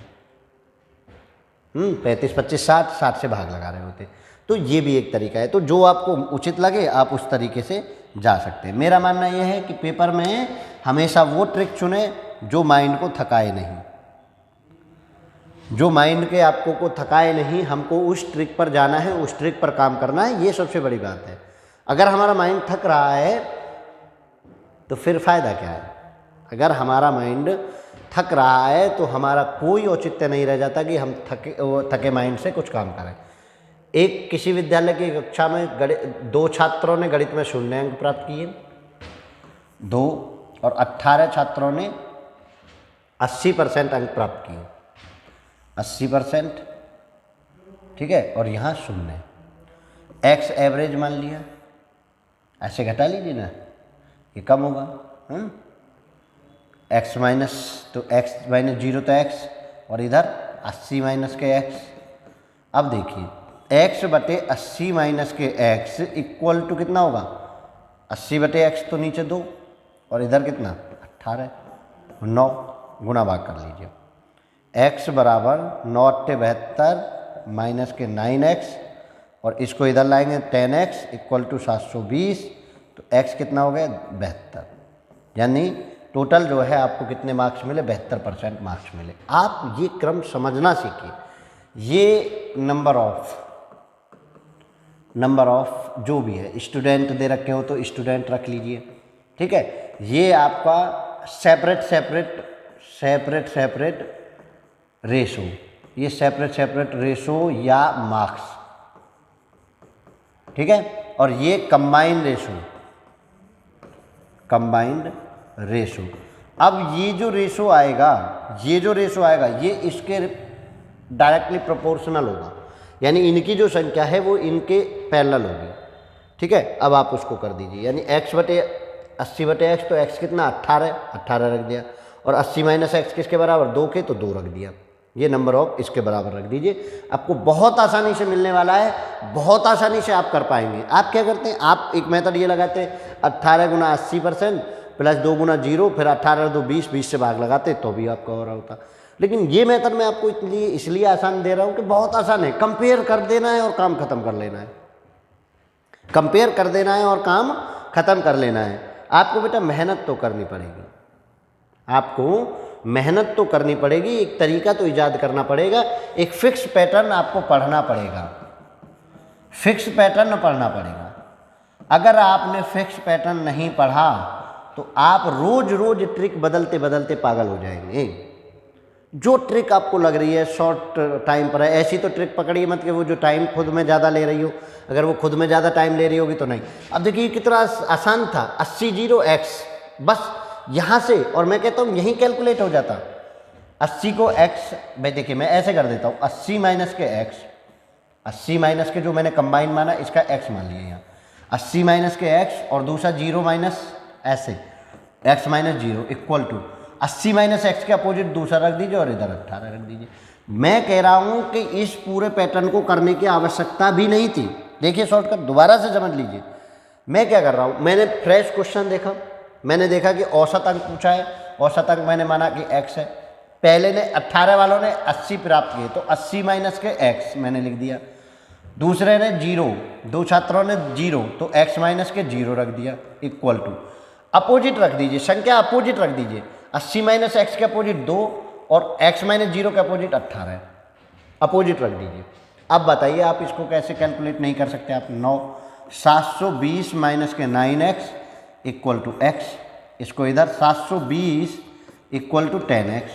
35 25 60 60 से भाग लगा रहे होते। तो ये भी एक तरीका है। तो जो आपको उचित लगे आप उस तरीके से जा सकते हैं। मेरा मानना यह है कि पेपर में हमेशा वो ट्रिक चुने जो माइंड को थकाए नहीं, जो माइंड के आपको को थकाए नहीं। हमको उस ट्रिक पर जाना है, उस ट्रिक पर काम करना है, ये सबसे बड़ी बात है। अगर हमारा माइंड थक रहा है तो फिर फ़ायदा क्या है। अगर हमारा माइंड थक रहा है तो हमारा कोई औचित्य नहीं रह जाता कि हम थके माइंड से कुछ काम करें। एक किसी विद्यालय की कक्षा में 2 छात्रों ने गणित में 0 अंक प्राप्त किए, 2 और 18 छात्रों ने 80% अंक प्राप्त किए, 80%, ठीक है। और यहाँ 0, एक्स एवरेज मान लिया, ऐसे घटा लीजिए ना, ये कम होगा। एक्स माइनस तो एक्स माइनस 0 तो एक्स और इधर 80 माइनस के एक्स। अब देखिए x बटे 80 माइनस के x इक्वल टू कितना होगा, 80 बटे x तो नीचे 2 और इधर कितना 18 9, गुणा भाग कर लीजिए। x बराबर 9 8 72 माइनस के 9x और इसको इधर लाएंगे 10x इक्वल टू 720। तो x कितना हो गया 72। यानी टोटल जो है आपको कितने मार्क्स मिले, 72% मार्क्स मिले। आप ये क्रम समझना सीखिए। ये नंबर ऑफ जो भी है, स्टूडेंट दे रखे हो तो स्टूडेंट रख लीजिए, ठीक है। ये आपका सेपरेट रेशो, ये सेपरेट रेशो या मार्क्स, ठीक है। और ये कंबाइंड रेशो। अब ये जो रेशो आएगा ये इसके डायरेक्टली प्रोपोर्शनल होगा, यानी इनकी जो संख्या है वो इनके पैरेलल होगी, ठीक है। अब आप उसको कर दीजिए, यानी x/80/x, तो x कितना 18 रख दिया, और 80 - x किसके बराबर 2 के, तो 2 रख दिया। ये नंबर ऑफ इसके बराबर रख दीजिए, आपको बहुत आसानी से मिलने वाला है, बहुत आसानी से आप कर पाएंगे। आप क्या करते हैं, आप एक मेथड ये लगाते हैं 18 × 80% प्लस 2 × 0, फिर 18 2 20 से भाग लगाते तो भी आपका हो रहा होता। लेकिन ये मेथड मैं आपको इसलिए आसान दे रहा हूँ कि बहुत आसान है, कंपेयर कर देना है और काम खत्म कर लेना है। कंपेयर कर देना है और काम खत्म कर लेना है। आपको बेटा मेहनत तो करनी पड़ेगी, एक तरीका तो ईजाद करना पड़ेगा, एक फिक्स पैटर्न आपको पढ़ना पड़ेगा, अगर आपने फिक्स पैटर्न नहीं पढ़ा तो आप रोज रोज ट्रिक बदलते बदलते पागल हो जाएंगे। जो ट्रिक आपको लग रही है शॉर्ट टाइम पर है, ऐसी तो ट्रिक पकड़िए मत कि वो जो टाइम खुद में ज़्यादा ले रही हो, अगर वो खुद में ज़्यादा टाइम ले रही होगी तो नहीं। अब देखिए कितना आसान था, 80 x, बस यहाँ से, और मैं कहता हूँ यहीं कैलकुलेट हो जाता। 80 को x, भाई देखिए मैं ऐसे कर देता हूँ, 80 - के x, 80 - के जो मैंने कंबाइन माना इसका x मान लिया यहाँ, 80 - के x और दूसरा 0 ऐसे x - 0 इक्वल टू 80 - x के अपोजिट दूसरा रख दीजिए और इधर 18 रख दीजिए। मैं कह रहा हूँ कि इस पूरे पैटर्न को करने की आवश्यकता भी नहीं थी। देखिए शॉर्टकट दोबारा से समझ लीजिए, मैं क्या कर रहा हूँ, मैंने फ्रेश क्वेश्चन देखा, मैंने देखा कि औसत अंक पूछा है, औसत अंक मैंने माना कि x है। पहले ने 18 वालों ने 80 प्राप्त किए तो 80 - के x मैंने लिख दिया, दूसरे ने 0, 2 छात्रों ने 0 तो x - के 0 रख दिया इक्वल टू, अपोजिट रख दीजिए, संख्या अपोजिट रख दीजिए, 80 - x के अपोजिट 2 और x - 0 के अपोजिट 18 है, अपोजिट रख दीजिए। अब बताइए आप इसको कैसे कैलकुलेट नहीं कर सकते आप, 720 - के 9x इक्वल टू x, इसको इधर 720 इक्वल टू 10x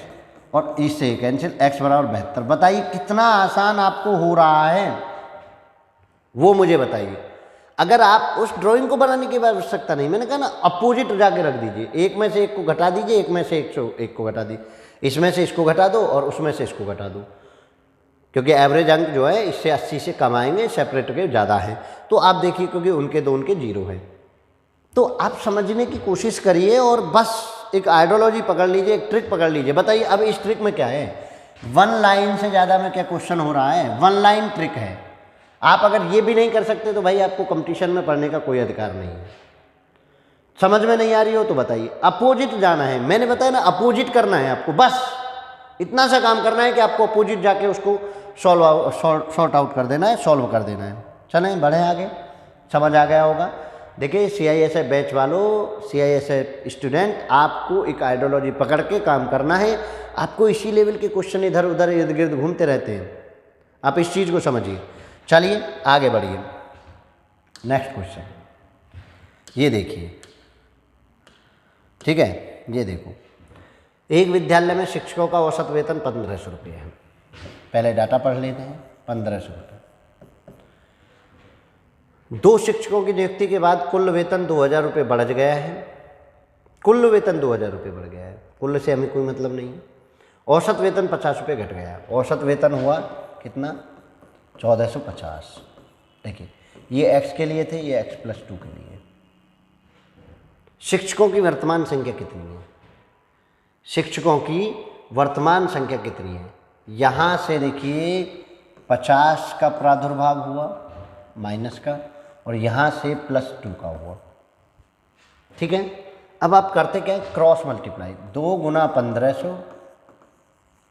और इससे कैंसिल, x बराबर 72। बताइए कितना आसान आपको हो रहा है, वो मुझे बताइए। अगर आप उस ड्राइंग को बनाने की आवश्यकता नहीं, मैंने कहा ना अपोजिट जाके रख दीजिए, एक में से एक को घटा दीजिए, एक में से एक को घटा दीजिए, इसमें से इसको घटा दो और उसमें से इसको घटा दो, क्योंकि एवरेज अंक जो है इससे 80 से कम आएंगे, सेपरेट के ज़्यादा है। तो आप देखिए क्योंकि उनके 0 है, तो आप समझने की कोशिश करिए और बस एक आइडियोलॉजी पकड़ लीजिए, एक ट्रिक पकड़ लीजिए। बताइए अब इस ट्रिक में क्या है, 1 लाइन से ज़्यादा में क्या क्वेश्चन हो रहा है, 1 लाइन ट्रिक है। आप अगर ये भी नहीं कर सकते तो भाई आपको कंपटीशन में पढ़ने का कोई अधिकार नहीं है। समझ में नहीं आ रही हो तो बताइए, अपोजिट जाना है, मैंने बताया ना अपोजिट करना है आपको, बस इतना सा काम करना है कि आपको अपोजिट जाके उसको सॉर्ट आउट कर देना है, सॉल्व कर देना है। चलें बढ़े आगे, समझ आ गया होगा। देखिए CISF बैच वालों, CISF स्टूडेंट, आपको एक आइडियोलॉजी पकड़ के काम करना है। आपको इसी लेवल के क्वेश्चन इधर उधर इर्द गिर्द घूमते रहते हैं, आप इस चीज़ को समझिए। चलिए आगे बढ़िए, नेक्स्ट क्वेश्चन ये देखिए, ठीक है। ये देखो, एक विद्यालय में शिक्षकों का औसत वेतन 1500 रुपये है। पहले डाटा पढ़ लेते हैं, 1500 रुपये। 2 शिक्षकों की नियुक्ति के बाद कुल वेतन 2000 रुपये बढ़ गया है, कुल वेतन 2000 रुपये बढ़ गया है, कुल से हमें कोई मतलब नहीं है। औसत वेतन 50 रुपये घट गया, औसत वेतन हुआ कितना, 1450। देखिए ये x के लिए थे, ये x+2 के लिए। शिक्षकों की वर्तमान संख्या कितनी है, शिक्षकों की वर्तमान संख्या कितनी है, यहाँ से देखिए 50 का प्रादुर्भाव हुआ माइनस का, और यहाँ से +2 का हुआ, ठीक है। अब आप करते क्या, क्रॉस मल्टीप्लाई, 2 × 1500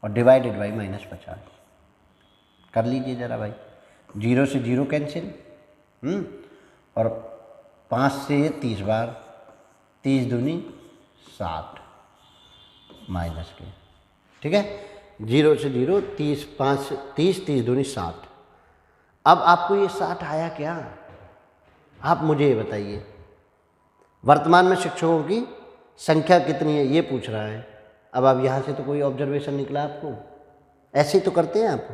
और डिवाइडेड बाई -50 कर लीजिए ज़रा भाई, 0 से 0 कैंसिल, और 5 से 30 बार, 30 दूनी 60 माइनस के, ठीक है। 0 से 0, 30, 5, 30, 30 दूनी 60। अब आपको ये 60 आया क्या, आप मुझे ये बताइए। वर्तमान में शिक्षकों की संख्या कितनी है ये पूछ रहा है। अब आप यहाँ से तो कोई ऑब्जर्वेशन निकला आपको, ऐसे ही तो करते हैं आप।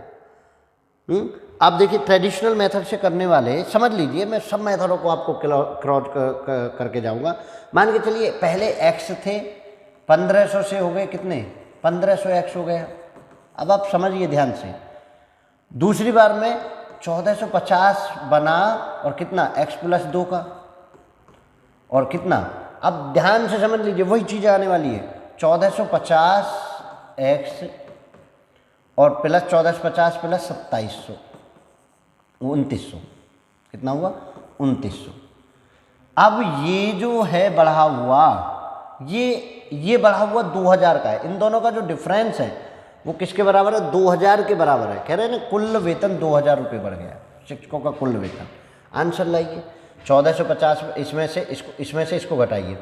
आप देखिए ट्रेडिशनल मेथड से करने वाले, समझ लीजिए मैं सब मेथडों को आपको क्रॉस करके जाऊंगा। मान के चलिए पहले x थे, 1500 से हो गए कितने, 1500x हो गया। अब आप समझिए ध्यान से, दूसरी बार में 1450 बना और कितना x + 2 का, और कितना, अब ध्यान से समझ लीजिए वही चीज़ आने वाली है। 1450x और प्लस 1450 प्लस 2700, 2900, कितना हुआ 2900। अब ये जो है बढ़ा हुआ, ये बढ़ा हुआ 2000 का है। इन दोनों का जो डिफरेंस है वो किसके बराबर है, 2000 के बराबर है। कह रहे हैं ना कुल वेतन 2000 रुपये बढ़ गया शिक्षकों का कुल वेतन। आंसर लाइए, 1450 इसमें से इसको घटाइए,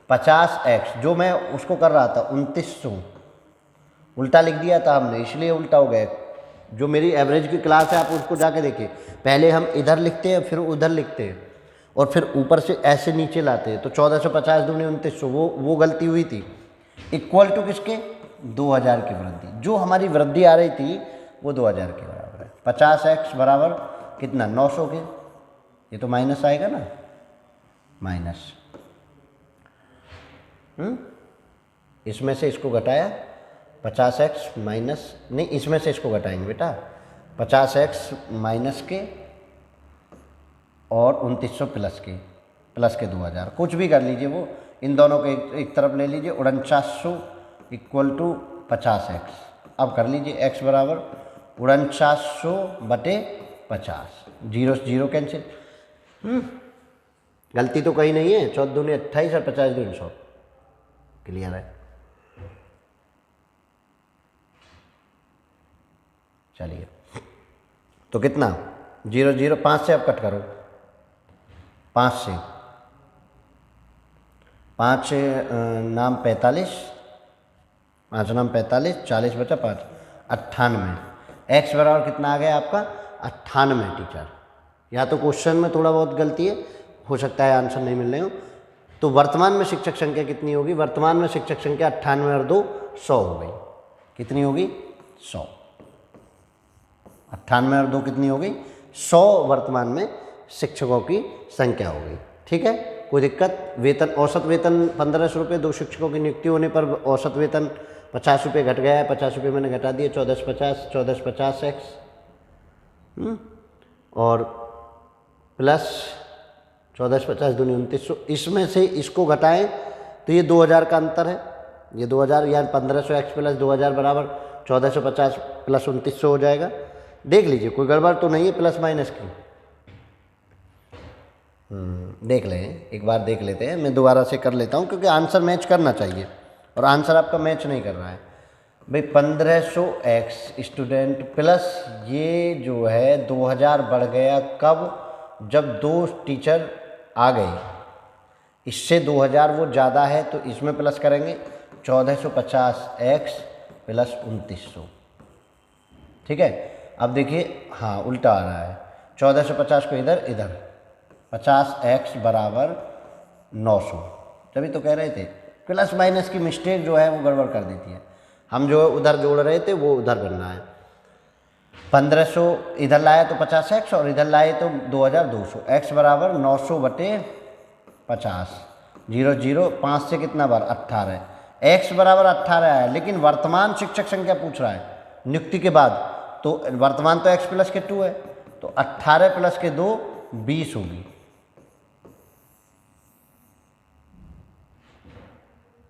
50x जो मैं उसको कर रहा था 2900, उल्टा लिख दिया था हमने इसलिए उल्टा हो गया। जो मेरी एवरेज की क्लास है आप उसको जाके देखिए, पहले हम इधर लिखते हैं फिर उधर लिखते हैं और फिर ऊपर से ऐसे नीचे लाते हैं। तो 1450 दूनी 2900, वो गलती हुई थी। इक्वल टू किसके, 2000 की वृद्धि, जो हमारी वृद्धि आ रही थी वो 2000 के बराबर है। 50x बराबर कितना, 900 के, ये तो माइनस आएगा ना, माइनस, इसमें से इसको घटाया 50x माइनस, नहीं इसमें से इसको घटाएंगे बेटा, 50x माइनस के और 2900 प्लस के 2000, कुछ भी कर लीजिए वो, इन दोनों को एक तरफ ले लीजिए। 4900 इक्वल टू 50x। अब कर लीजिए x बराबर 4900 बटे 50, 0 से 0 कैंसिल। गलती तो कहीं नहीं है, 14 दूनी 28 और 50 दूनी 100, क्लियर है। चलिए तो कितना, 0 0, 5 से अब कट करो, 5 से, 5 नाम 45, 5 नाम 45, 40 बचा 5, 98। x बराबर कितना आ गया आपका, 98 टीचर। या तो क्वेश्चन में थोड़ा बहुत गलती है, हो सकता है आंसर नहीं मिल रहे हो। तो वर्तमान में शिक्षक संख्या कितनी होगी, वर्तमान में शिक्षक संख्या 98 और 2 100 हो गई। कितनी होगी, 100। 98 और 2 कितनी हो गई, 100 वर्तमान में शिक्षकों की संख्या हो गई। ठीक है, कोई दिक्कत। वेतन, औसत वेतन 1500 रुपये, 2 शिक्षकों की नियुक्ति होने पर औसत वेतन 50 रुपये घट गया है, 50 रुपये मैंने घटा दिए, 1450x और प्लस 1450 दूनी 2900, इसमें से इसको घटाएं तो ये 2000 का अंतर है, ये 2000 यानी 1500x प्लस 2000 बराबर 1450 प्लस 2900 हो जाएगा। देख लीजिए कोई गड़बड़ तो नहीं है प्लस माइनस की, देख लें, एक बार देख लेते हैं। मैं दोबारा से कर लेता हूँ क्योंकि आंसर मैच करना चाहिए और आंसर आपका मैच नहीं कर रहा है भाई। 1500x स्टूडेंट प्लस ये जो है 2000 बढ़ गया कब, जब 2 टीचर आ गए, इससे 2000 वो ज़्यादा है तो इसमें प्लस करेंगे 1450x प्लस 2900। ठीक है, अब देखिए हाँ उल्टा आ रहा है, 1450 को इधर, इधर 50x बराबर 900, तभी तो कह रहे थे प्लस माइनस की मिस्टेक जो है वो गड़बड़ कर देती है। हम जो उधर जोड़ रहे थे वो उधर बनना है। 1500 इधर लाए तो 50x और इधर लाए तो 2200, x बराबर 900 बटे 50, 0 0, 5 से कितना बार 18, x बराबर 18 है। लेकिन वर्तमान शिक्षक संख्या पूछ रहा है नियुक्ति के बाद, तो वर्तमान तो x प्लस के 2 है, तो 18 प्लस के 2 20 होगी।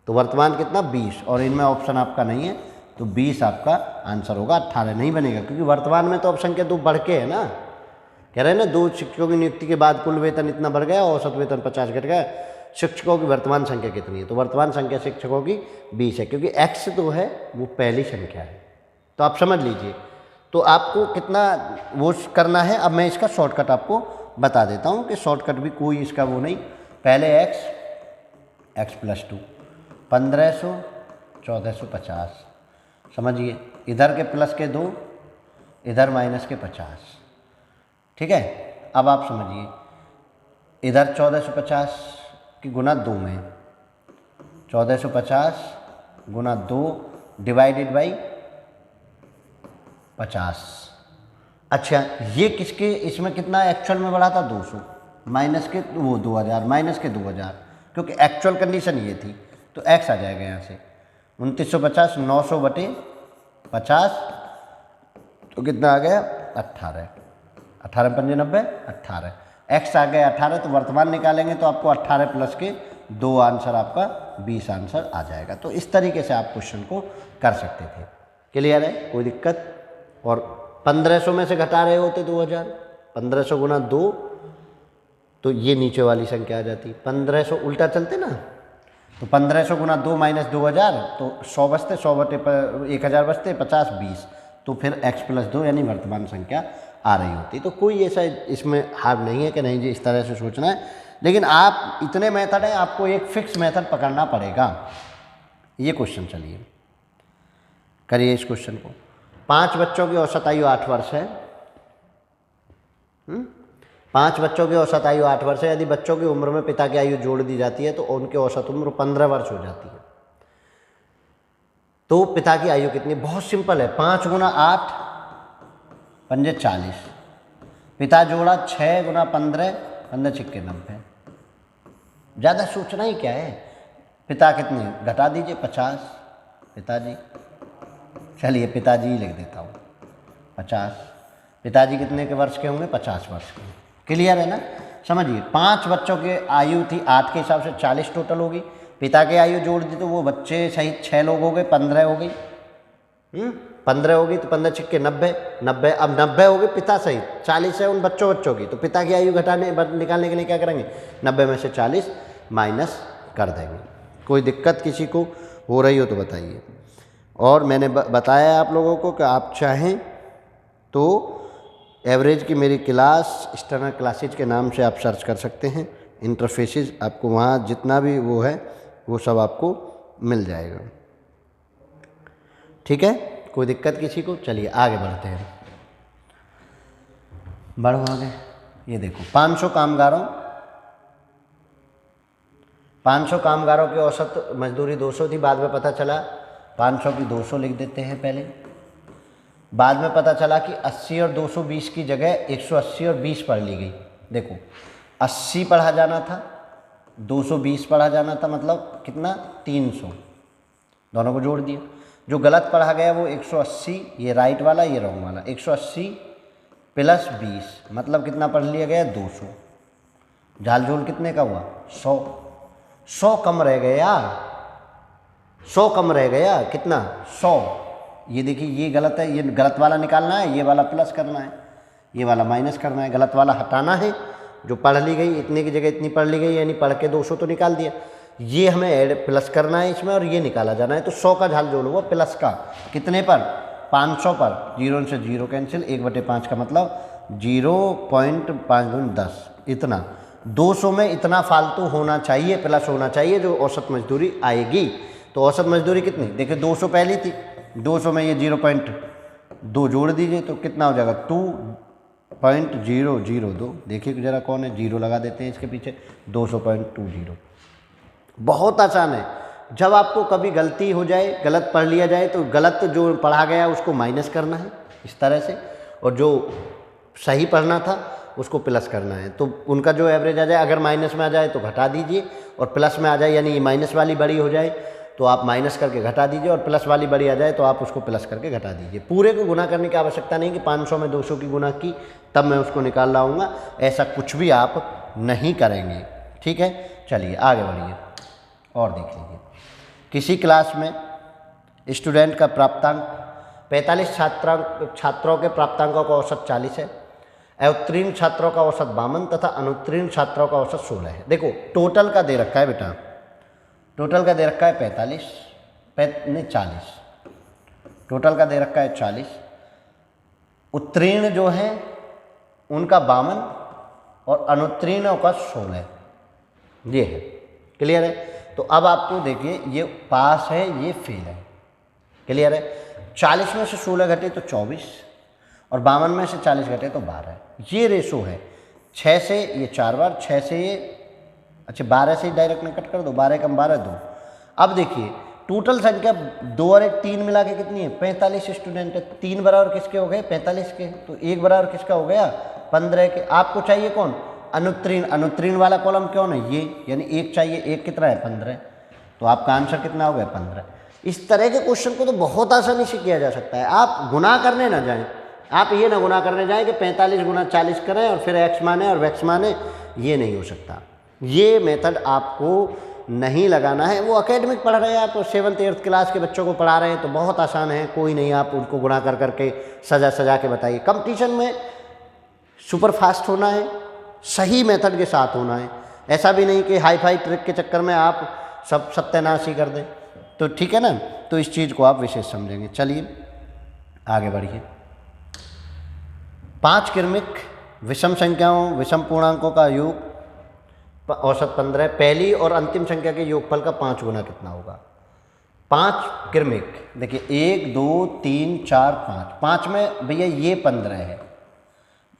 तो वर्तमान कितना 20, और इनमें ऑप्शन आपका नहीं है तो 20 आपका आंसर होगा, 18 नहीं बनेगा क्योंकि वर्तमान में तो ऑप्शन के 2 बढ़ के है ना। कह रहे हैं ना 2 शिक्षकों की नियुक्ति के बाद कुल वेतन इतना बढ़ गया, औसत वेतन 50 घट गया, शिक्षकों की वर्तमान संख्या कितनी है, तो वर्तमान संख्या शिक्षकों की 20 है क्योंकि x तो है वो पहली संख्या है। तो आप समझ लीजिए, तो आपको कितना वो करना है। अब मैं इसका शॉर्टकट आपको बता देता हूँ कि शॉर्टकट भी कोई इसका वो नहीं, पहले x प्लस 2 1500, 1450। समझिए, इधर के प्लस के 2, इधर माइनस के 50। ठीक है, अब आप समझिए, इधर 1450 की गुना 2 में, 1450 गुना 2 डिवाइडेड बाई 50। अच्छा, ये किसके, इसमें कितना एक्चुअल में बढ़ा था 200, माइनस के वो 2000, माइनस के 2000, क्योंकि एक्चुअल कंडीशन ये थी, तो एक्स आ जाएगा यहाँ से 2950, 900 बटे 50, तो कितना आ गया 18, 18 पंजे 90, 18 एक्स आ गया 18, तो वर्तमान निकालेंगे तो आपको 18 प्लस के 2 आंसर, आपका 20 आंसर आ जाएगा। तो इस तरीके से आप क्वेश्चन को कर सकते थे। क्लियर है, कोई दिक्कत? और 1500 में से घटा रहे होते 2000, 1500 गुना 2, तो ये नीचे वाली संख्या आ जाती। 1500 उल्टा चलते ना, तो 1500 गुना 2 माइनस 2000, तो 100 बचते, 100 बटे 1000 बचते, 50, 20, तो फिर x प्लस 2 यानी वर्तमान संख्या आ रही होती। तो कोई ऐसा इसमें हार्ड नहीं है कि नहीं जी इस तरह से सोचना है, लेकिन आप इतने मेथड हैं, आपको एक फिक्स मेथड पकड़ना पड़ेगा। ये क्वेश्चन चलिए करिए इस क्वेश्चन को। 5 बच्चों की औसत आयु 8 वर्ष है। 5 बच्चों की औसत आयु 8 वर्ष है। यदि बच्चों की उम्र में पिता की आयु जोड़ दी जाती है तो उनकी औसत उम्र 15 वर्ष हो जाती है। तो पिता की आयु कितनी? बहुत सिंपल है, 5 गुना 8 पंजे 40, पिता जोड़ा 6 गुना 15, 15 छिक्के 90। ज़्यादा सोचना ही क्या है। पिता कितने घटा दीजिए 50, पिताजी, चलिए पिताजी ही लिख देता हूँ 50। पिताजी कितने के वर्ष के होंगे? 50 वर्ष के। क्लियर है ना? समझिए, 5 बच्चों की आयु थी, 8 के हिसाब से 40 टोटल होगी। पिता की आयु जोड़ दी तो वो बच्चे सहित 6 लोग हो गए, 15 हो गई। 15 होगी तो 15 छिक्के 90, 90 अब 90 होगी पिता सहित, 40 है उन बच्चों की। तो पिता की आयु घटाने निकालने के लिए क्या करेंगे? 90 में से 40 माइनस कर देंगे। कोई दिक्कत किसी को हो रही हो तो बताइए। और मैंने बताया आप लोगों को कि आप चाहें तो एवरेज की मेरी क्लास एक्सटर्नल क्लासेज के नाम से आप सर्च कर सकते हैं। इंटरफेसेस आपको वहाँ जितना भी वो है वो सब आपको मिल जाएगा। ठीक है, कोई दिक्कत किसी को? चलिए आगे बढ़ते हैं, बढ़ो आगे। ये देखो 500 कामगारों की औसत मजदूरी 200 थी। बाद में पता चला 500 की 200 लिख देते हैं पहले। बाद में पता चला कि 80 और 220 की जगह 180 और 20 पढ़ ली गई। देखो 80 पढ़ा जाना था, 220 पढ़ा जाना था, मतलब कितना? 300। दोनों को जोड़ दिया। जो गलत पढ़ा गया वो 180, ये राइट वाला, ये रॉन्ग वाला। 180 प्लस 20 मतलब कितना पढ़ लिया गया? 200। झाल झोल कितने का हुआ? 100। 100 कम रह गया, 100 कम रह गया। कितना? 100। ये देखिए, ये गलत है, ये गलत वाला निकालना है, ये वाला प्लस करना है, ये वाला माइनस करना है। गलत वाला हटाना है, जो पढ़ ली गई इतने की जगह इतनी पढ़ ली गई, यानी पढ़ के 200 तो निकाल दिया। ये हमें ऐड प्लस करना है इसमें, और ये निकाला जाना है। तो 100 का झाल जोड़ हुआ प्लस का, कितने पर? 500 पर। 0 से 0 कैंसिल, 1/5 का मतलब 0.5 10। इतना 200 में इतना फालतू होना चाहिए, प्लस होना चाहिए, जो औसत मजदूरी आएगी। तो औसत मजदूरी कितनी? देखिए 200 पहली थी, 200 में ये 0.2 जोड़ दीजिए तो कितना हो जाएगा? 2.002। देखिए ज़रा कौन है, 0 लगा देते हैं इसके पीछे, 200.20। बहुत आसान है। जब आपको कभी गलती हो जाए, गलत पढ़ लिया जाए, तो गलत जो पढ़ा गया उसको माइनस करना है इस तरह से, और जो सही पढ़ना था उसको प्लस करना है। तो उनका जो एवरेज आ जाए, अगर माइनस में आ जाए तो घटा दीजिए, और प्लस में आ जाए यानी ये माइनस वाली बड़ी हो जाए तो आप माइनस करके घटा दीजिए, और प्लस वाली बड़ी आ जाए तो आप उसको प्लस करके घटा दीजिए। पूरे को गुना करने की आवश्यकता नहीं कि 500 में 200 की गुना की तब मैं उसको निकाल लाऊंगा, ऐसा कुछ भी आप नहीं करेंगे। ठीक है, चलिए आगे बढ़िए और देख लीजिए। किसी क्लास में स्टूडेंट का प्राप्तांक 45 छात्रों के प्राप्तांकों का औसत 40 है। अवतीर्ण छात्रों का औसत 52 तथा अनुत्तीर्ण छात्रों का औसत 16 है। देखो टोटल का दे रखा है बेटा, टोटल का दे रखा है 40, टोटल का दे रखा है 40। उत्तीर्ण जो है उनका 52 और अनुत्तीर्णों का 16, ये है। क्लियर है? तो अब आपको देखिए ये पास है, ये फेल है। क्लियर है? 40 में से 16 घटे तो 24 और 52 में से 40 घटे तो 12। ये रेशो है। 6 से ये 4 बार, 6 से ये, अच्छा 12 से ही डायरेक्ट में कट कर दो, 12 कम 12 2। अब देखिए टोटल संख्या 2 और 1 3 मिला के कितनी है? 45 स्टूडेंट है। 3 बराबर किसके हो गए? 45 के। तो 1 बराबर किसका हो गया? 15 के। आपको चाहिए कौन? अनुत्तीर्ण। अनुत्तीर्ण वाला कॉलम कौन है? ये, यानी 1 चाहिए। 1 कितना है? 15। तो आपका आंसर कितना हो गया? 15। इस तरह के क्वेश्चन को तो बहुत आसानी से किया जा सकता है। आप गुना करने ना जाएं, आप ये ना गुना करने जाएं कि 45 गुना 40 करें और फिर एक्स माने और वैक्स माने, ये नहीं हो सकता। ये मेथड आपको नहीं लगाना है। वो एकेडमिक पढ़ रहे हैं आप, 7th 8th क्लास के बच्चों को पढ़ा रहे हैं तो बहुत आसान है, कोई नहीं, आप उनको गुणा कर करके सजा सजा के बताइए। कंपटीशन में सुपर फास्ट होना है, सही मेथड के साथ होना है। ऐसा भी नहीं कि हाई फाई ट्रिक के चक्कर में आप सब सत्यानाश ही कर दें। तो ठीक है ना, तो इस चीज़ को आप विशेष समझेंगे। चलिए आगे बढ़िए। 5 क्रमिक विषम संख्याओं, विषम पूर्णांकों का योग औसत 15। पहली और अंतिम संख्या के योगफल का 5 गुना कितना होगा? 5 क्रमिक, देखिए 1 2 3 4 5, 5 में भैया ये 15 है।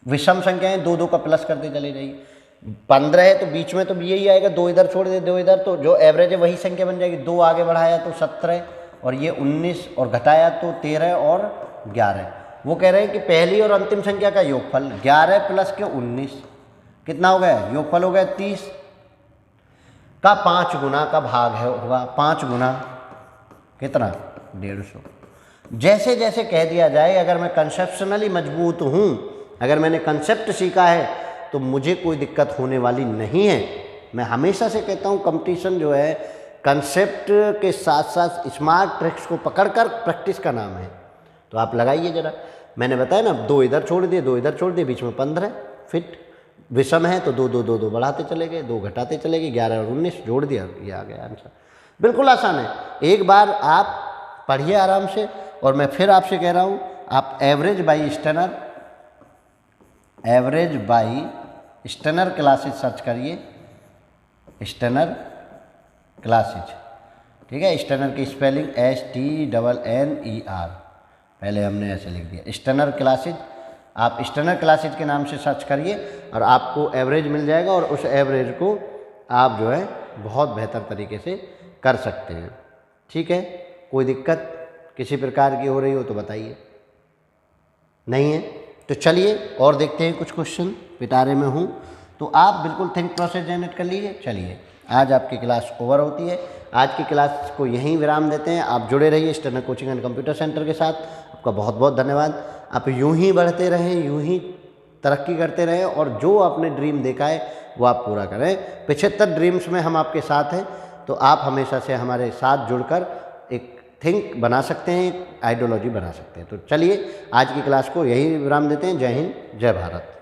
विषम संख्याएं 2 2 का प्लस करते चले जाइए। 15 है तो बीच में तो यही आएगा, 2 इधर छोड़ दे, 2 इधर, तो जो एवरेज है वही संख्या बन जाएगी। 2 आगे बढ़ाया तो 17 और ये 19 और घटाया तो 13 और 11। वो कह रहे हैं कि पहली और अंतिम संख्या का योगफल 11 प्लस के 19 कितना हो गया? योगफल हो गया 30 का 5 गुना का भाग है होगा। 5 गुना कितना? 150। जैसे जैसे कह दिया जाए, अगर मैं कंसेप्शनली मजबूत हूँ, अगर मैंने कंसेप्ट सीखा है तो मुझे कोई दिक्कत होने वाली नहीं है। मैं हमेशा से कहता हूँ कंपटीशन जो है कंसेप्ट के साथ साथ स्मार्ट ट्रिक्स को पकड़कर प्रैक्टिस का नाम है। तो आप लगाइए ज़रा। मैंने बताया ना, 2 इधर छोड़ दिए, 2 इधर छोड़ दिए, बीच में 15 फिट। विषम है तो 2 2 2 2 बढ़ाते चले गए, 2 घटाते चले गए, 11 और 19 जोड़ दिया, ये आ गया आंसर। बिल्कुल आसान है। एक बार आप पढ़िए आराम से, और मैं फिर आपसे कह रहा हूँ, आप average by Steiner, average by Steiner classes search करिए। स्टेनर क्लासेज, ठीक है। स्टेनर की स्पेलिंग STNNER, पहले हमने ऐसे लिख दिया स्टेनर क्लासेज। आप स्टेनर क्लासेज के नाम से सर्च करिए और आपको एवरेज मिल जाएगा, और उस एवरेज को आप जो है बहुत बेहतर तरीके से कर सकते हैं। ठीक है, कोई दिक्कत किसी प्रकार की हो रही हो तो बताइए। नहीं है तो चलिए और देखते हैं कुछ क्वेश्चन। पिटारे में हूँ तो आप बिल्कुल थिंक प्रोसेस जनरेट कर लीजिए। चलिए आज आपकी क्लास ओवर होती है। आज की क्लास को यहीं विराम देते हैं। आप जुड़े रहिए Steiner coaching and computer centre के साथ। आपका बहुत बहुत धन्यवाद। आप यूं ही बढ़ते रहें, यूं ही तरक्की करते रहें, और जो आपने ड्रीम देखा है वो आप पूरा करें। 75 ड्रीम्स में हम आपके साथ हैं, तो आप हमेशा से हमारे साथ जुड़कर एक थिंक बना सकते हैं, एक आइडियोलॉजी बना सकते हैं। तो चलिए आज की क्लास को यही विराम देते हैं। जय हिंद, जय भारत।